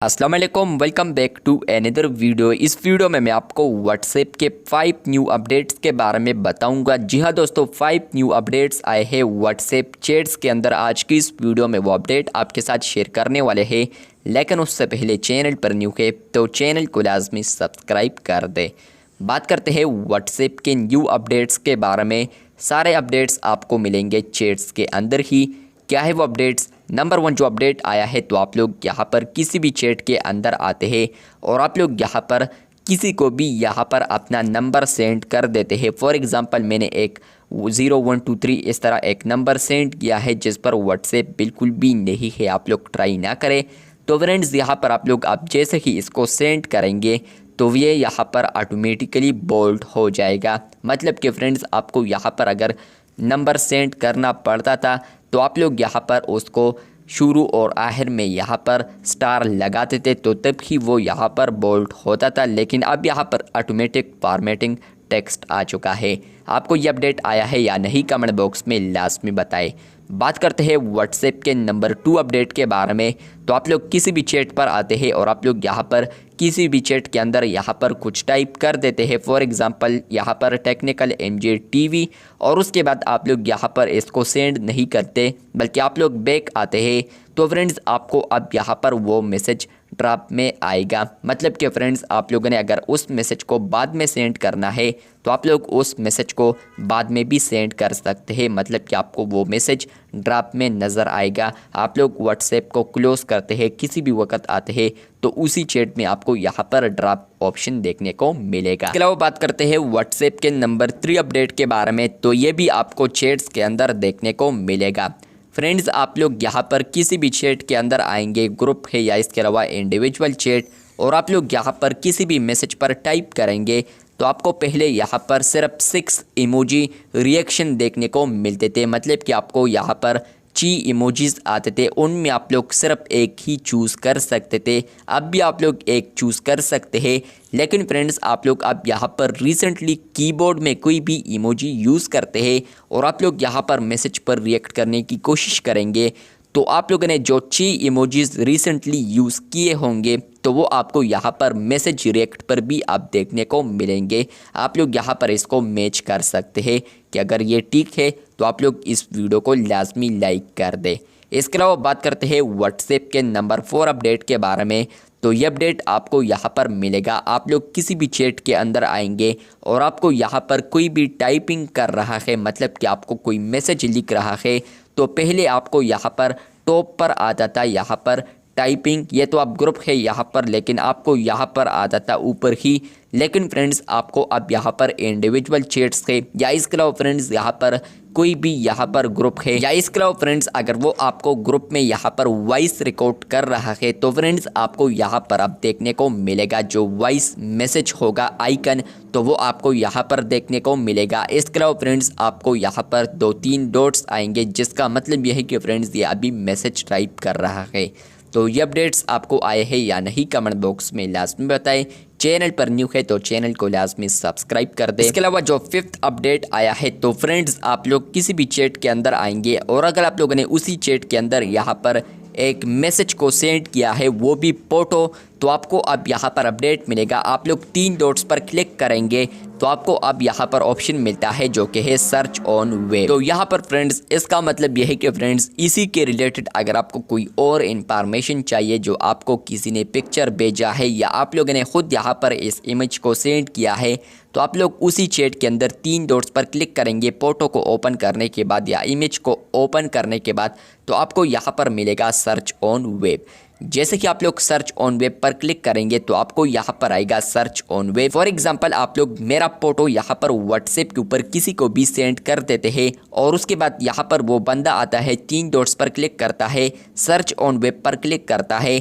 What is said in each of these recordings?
अस्सलाम वालेकुम, welcome back to another video. इस वीडियो में मैं आपको व्हाट्सएप के 5 न्यू अपडेट्स के बारे में बताऊंगा। जी हाँ दोस्तों, 5 न्यू अपडेट्स आए हैं व्हाट्सएप चैट्स के अंदर। आज की इस वीडियो में वो अपडेट आपके साथ शेयर करने वाले हैं, लेकिन उससे पहले चैनल पर न्यू है तो चैनल को लाजमी सब्सक्राइब कर दे। बात करते हैं व्हाट्सएप के न्यू अपडेट्स के बारे में। सारे अपडेट्स आपको मिलेंगे चैट्स के अंदर ही। क्या है वो अपडेट्स? नंबर 1 जो अपडेट आया है, तो आप लोग यहाँ पर किसी भी चैट के अंदर आते हैं और आप लोग यहाँ पर किसी को भी यहाँ पर अपना नंबर सेंड कर देते हैं। फॉर एग्ज़ाम्पल मैंने एक 0123 इस तरह एक नंबर सेंड किया है जिस पर व्हाट्सएप बिल्कुल भी नहीं है, आप लोग ट्राई ना करें। तो फ्रेंड्स यहाँ पर आप लोग जैसे ही इसको सेंड करेंगे तो ये यहाँ पर ऑटोमेटिकली बोल्ड हो जाएगा। मतलब कि फ्रेंड्स आपको यहाँ पर अगर नंबर सेंड करना पड़ता था तो आप लोग यहाँ पर उसको शुरू और आखिर में यहाँ पर स्टार लगाते थे, तो तब ही वो यहाँ पर बोल्ड होता था। लेकिन अब यहाँ पर ऑटोमेटिक फॉर्मेटिंग टेक्स्ट आ चुका है। आपको ये अपडेट आया है या नहीं, कमेंट बॉक्स में लाजमी बताएं। बात करते हैं व्हाट्सएप के नंबर 2 अपडेट के बारे में। तो आप लोग किसी भी चैट पर आते हैं और आप लोग यहाँ पर किसी भी चैट के अंदर यहाँ पर कुछ टाइप कर देते हैं। फॉर एग्ज़ाम्पल यहाँ पर टेक्निकल MJ TV, और उसके बाद आप लोग यहाँ पर इसको सेंड नहीं करते बल्कि आप लोग बैक आते हैं। तो फ्रेंड्स आपको अब यहाँ पर वो मैसेज ड्रॉप में आएगा। मतलब कि फ्रेंड्स आप लोगों ने अगर उस मैसेज को बाद में सेंड करना है तो आप लोग उस मैसेज को बाद में भी सेंड कर सकते हैं। मतलब कि आपको वो मैसेज ड्रॉप में नज़र आएगा। आप लोग व्हाट्सएप को क्लोज़ करते हैं, किसी भी वक्त आते हैं तो उसी चैट में आपको यहाँ पर ड्रॉप ऑप्शन देखने को मिलेगा। इसके अलावा बात करते हैं व्हाट्सएप के नंबर 3 अपडेट के बारे में। तो ये भी आपको चैट्स के अंदर देखने को मिलेगा। फ्रेंड्स आप लोग यहाँ पर किसी भी चैट के अंदर आएंगे, ग्रुप है या इसके अलावा इंडिविजुअल चैट, और आप लोग यहाँ पर किसी भी मैसेज पर टाइप करेंगे तो आपको पहले यहाँ पर सिर्फ 6 इमोजी रिएक्शन देखने को मिलते थे। मतलब कि आपको यहाँ पर 6 इमोजीज आते थे, उनमें आप लोग सिर्फ एक ही चूज़ कर सकते थे। अब भी आप लोग एक चूज़ कर सकते हैं, लेकिन फ्रेंड्स आप लोग अब यहाँ पर रिसेंटली कीबोर्ड में कोई भी इमोजी यूज़ करते हैं और आप लोग यहाँ पर मैसेज पर रिएक्ट करने की कोशिश करेंगे तो आप लोगों ने जो 6 इमोजीज रिसेंटली यूज़ किए होंगे तो वो आपको यहाँ पर मैसेज रिएक्ट पर भी आप देखने को मिलेंगे। आप लोग यहाँ पर इसको मैच कर सकते हैं कि अगर ये ठीक है तो आप लोग इस वीडियो को लाजमी लाइक कर दें। इसके अलावा बात करते हैं व्हाट्सएप के नंबर 4 अपडेट के बारे में। तो ये अपडेट आपको यहाँ पर मिलेगा। आप लोग किसी भी चैट के अंदर आएंगे और आपको यहाँ पर कोई भी टाइपिंग कर रहा है, मतलब कि आपको कोई मैसेज लिख रहा है, तो पहले आपको यहाँ पर टॉप पर आता था यहाँ पर टाइपिंग, ये तो आप ग्रुप है यहाँ पर, लेकिन आपको यहाँ पर आता था ऊपर ही। लेकिन फ्रेंड्स आपको अब यहाँ पर इंडिविजुअल चैट्स है या इसके अलावा फ्रेंड्स यहाँ पर कोई भी यहाँ पर ग्रुप है या इसके अलावा फ्रेंड्स अगर वो आपको ग्रुप में यहाँ पर वॉइस रिकॉर्ड कर रहा है तो फ्रेंड्स आपको यहाँ पर अब देखने को मिलेगा जो वॉइस मैसेज होगा आइकन, तो वो आपको यहाँ पर देखने को मिलेगा। इसके अलावा फ्रेंड्स आपको यहाँ पर 2-3 डॉट्स आएंगे, जिसका मतलब यह है कि फ्रेंड्स ये अभी मैसेज टाइप कर रहा है। तो ये अपडेट्स आपको आए हैं या नहीं, कमेंट बॉक्स में लाजमी बताएं। चैनल पर न्यू है तो चैनल को लाजमी सब्सक्राइब कर दें। इसके अलावा जो 5th अपडेट आया है, तो फ्रेंड्स आप लोग किसी भी चैट के अंदर आएंगे और अगर आप लोगों ने उसी चैट के अंदर यहाँ पर एक मैसेज को सेंड किया है, वो भी फोटो, तो आपको अब यहाँ पर अपडेट मिलेगा। आप लोग 3 डॉट्स पर क्लिक करेंगे तो आपको अब यहाँ पर ऑप्शन मिलता है जो कि है सर्च ऑन वेब। तो यहाँ पर फ्रेंड्स इसका मतलब यह है कि फ्रेंड्स इसी के रिलेटेड अगर आपको कोई और इन्फॉर्मेशन चाहिए, जो आपको किसी ने पिक्चर भेजा है या आप लोगों ने खुद यहाँ पर इस इमेज को सेंड किया है, तो आप लोग उसी चैट के अंदर 3 डॉट्स पर क्लिक करेंगे फोटो को ओपन करने के बाद या इमेज को ओपन करने के बाद, तो आपको यहाँ पर मिलेगा सर्च ऑन वेब। जैसे कि आप लोग सर्च ऑन वेब पर क्लिक करेंगे तो आपको यहाँ पर आएगा search on web. For example आप लोग मेरा फोटो यहाँ पर व्हाट्सएप के ऊपर किसी को भी सेंड कर देते हैं और उसके बाद यहाँ पर वो बंदा आता है, 3 डॉट्स पर क्लिक करता है, सर्च ऑन वेब पर क्लिक करता है,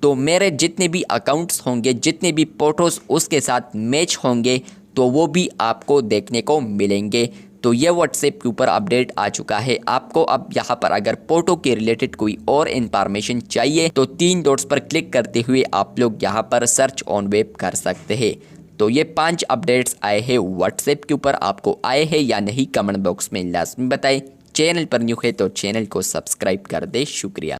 तो मेरे जितने भी अकाउंट्स होंगे, जितने भी फोटोज़ उसके साथ मैच होंगे, तो वो भी आपको देखने को मिलेंगे। तो ये व्हाट्सएप के ऊपर अपडेट आ चुका है। आपको अब यहाँ पर अगर फोटो के रिलेटेड कोई और इन्फॉर्मेशन चाहिए तो 3 डॉट्स पर क्लिक करते हुए आप लोग यहाँ पर सर्च ऑन वेब कर सकते हैं। तो ये 5 अपडेट्स आए हैं व्हाट्सएप के ऊपर। आपको आए हैं या नहीं, कमेंट बॉक्स में लाजमी बताएं। चैनल पर न्यू है तो चैनल को सब्सक्राइब कर दे। शुक्रिया।